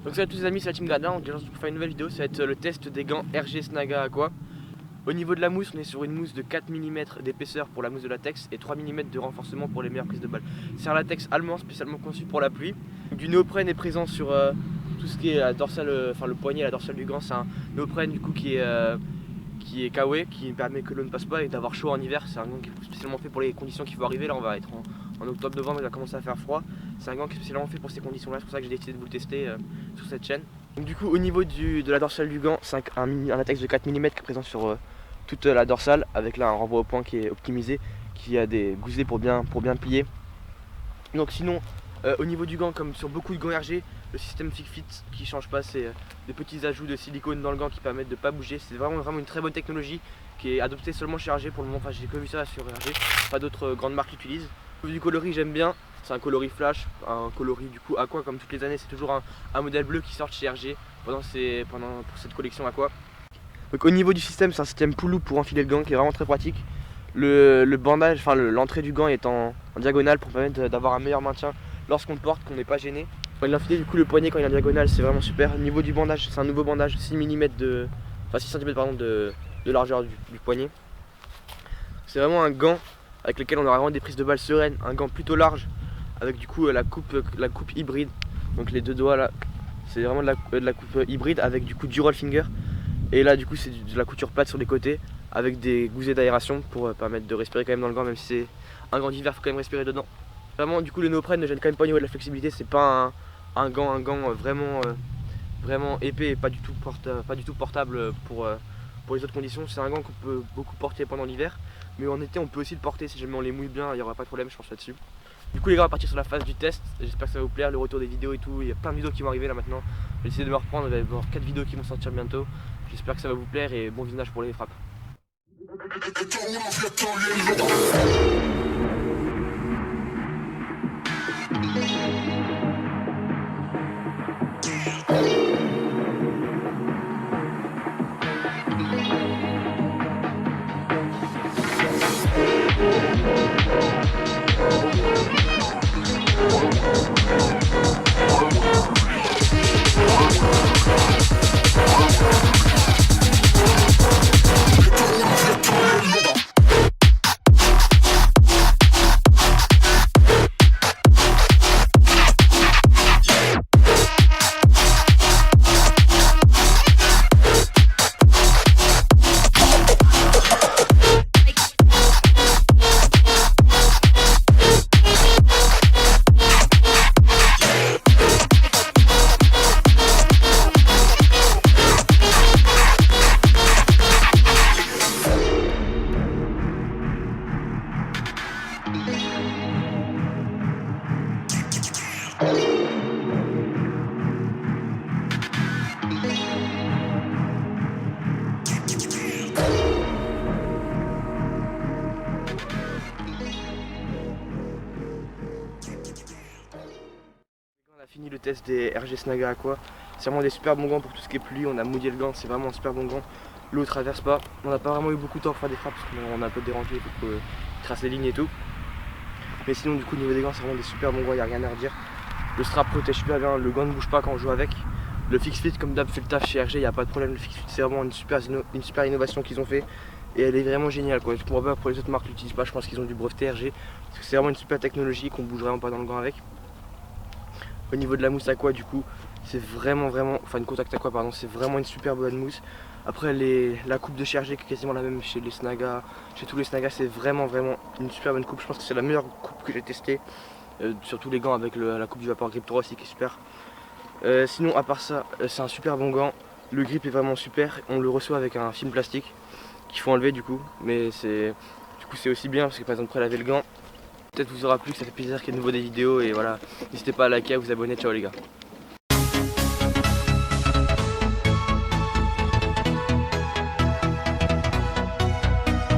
Donc salut à tous les amis, c'est la team Gardien. Donc aujourd'hui pour faire une nouvelle vidéo, ça va être le test des gants RG Snaga Aqua. Au niveau de la mousse, on est sur une mousse de 4 mm d'épaisseur pour la mousse de latex et 3 mm de renforcement pour les meilleures prises de balles. C'est un latex allemand spécialement conçu pour la pluie. Du néoprène est présent sur tout ce qui est la dorsale, enfin le poignet, la dorsale du gant. C'est un néoprène du coup qui est KW, qui permet que l'eau ne passe pas et d'avoir chaud en hiver. C'est un gant qui est spécialement fait pour les conditions qu'il faut arriver. Là on va être en octobre-novembre, il va commencer à faire froid. C'est un gant qui est spécialement fait pour ces conditions là, c'est pour ça que j'ai décidé de vous le tester sur cette chaîne. Donc du coup au niveau de la dorsale du gant, c'est un latex de 4 mm qui est présent sur toute la dorsale, avec là un renvoi au point qui est optimisé, qui a des gousselets pour bien plier. Donc sinon au niveau du gant, comme sur beaucoup de gants RG, le système Fit qui change pas, c'est des petits ajouts de silicone dans le gant qui permettent de ne pas bouger. C'est vraiment une très bonne technologie qui est adoptée seulement chez RG pour le moment. Enfin j'ai que vu ça sur RG, pas d'autres grandes marques l'utilisent. Du coloris j'aime bien, c'est un coloris flash, un coloris du coup aqua comme toutes les années. C'est toujours un modèle bleu qui sort chez RG pour cette collection aqua. Donc au niveau du système, c'est un système pull loop pour enfiler le gant qui est vraiment très pratique. Le bandage, enfin l'entrée du gant est en diagonale pour permettre d'avoir un meilleur maintien lorsqu'on le porte, qu'on n'est pas gêné. Pour l'infiler du coup le poignet quand il est en diagonale, c'est vraiment super. Au niveau du bandage, c'est un nouveau bandage 6 mm enfin 6 cm pardon, de largeur du poignet. C'est vraiment un gant avec lequel on aura vraiment des prises de balles sereines, un gant plutôt large avec du coup la coupe hybride. Donc les deux doigts là, c'est vraiment de la coupe hybride avec du coup du roll finger. Et là du coup c'est de la couture plate sur les côtés avec des gousets d'aération pour permettre de respirer quand même dans le gant, même si c'est un gant d'hiver, il faut quand même respirer dedans. Vraiment du coup le néoprène ne gêne quand même pas au niveau de la flexibilité, c'est pas un gant vraiment épais et pas du tout portable pour les autres conditions. C'est un gant qu'on peut beaucoup porter pendant l'hiver, mais en été on peut aussi le porter si jamais on les mouille bien, il n'y aura pas de problème je pense là-dessus. Du coup les gars, on va partir sur la phase du test, j'espère que ça va vous plaire, le retour des vidéos et tout. Il y a plein de vidéos qui vont arriver là maintenant, je vais essayer de me reprendre, il va y avoir 4 vidéos qui vont sortir bientôt. J'espère que ça va vous plaire et bon visionnage pour les frappes. On a fini le test des RG Snaga Aqua. C'est vraiment des super bons gants pour tout ce qui est pluie. On a mouillé le gant, c'est vraiment un super bon gant. L'eau traverse pas. On n'a pas vraiment eu beaucoup de temps pour faire des frappes parce qu'on a un peu dérangé, il faut qu'on trace les lignes et tout. Mais sinon du coup au niveau des gants c'est vraiment des super bons gants, il n'y a rien à redire. Le strap protège super bien, le gant ne bouge pas quand on joue avec. Le Fix Fit comme d'hab fait le taf chez RG, il n'y a pas de problème. Le Fix Fit c'est vraiment une super innovation qu'ils ont fait. Et elle est vraiment géniale quoi. Je comprends pas pourquoi les autres marques l'utilisent pas, je pense qu'ils ont dû breveter RG. Parce que c'est vraiment une super technologie qu'on bouge vraiment pas dans le gant avec. Au niveau de la mousse aqua du coup c'est vraiment enfin une contact aqua pardon, c'est vraiment une super bonne mousse. Après la coupe de chez RG qui est quasiment la même chez les Snaga, chez tous les Snaga, c'est vraiment une super bonne coupe. Je pense que c'est la meilleure coupe que j'ai testée sur tous les gants avec la coupe du Vapor Grip 3 aussi qui est super. Sinon à part ça c'est un super bon gant, le grip est vraiment super, on le reçoit avec un film plastique qu'il faut enlever du coup, mais c'est aussi bien parce que par exemple après laver le gant. Peut-être vous aura plu, que ça fait plaisir qu'il y ait de nouveau des vidéos et voilà, n'hésitez pas à liker, à vous abonner, ciao les gars.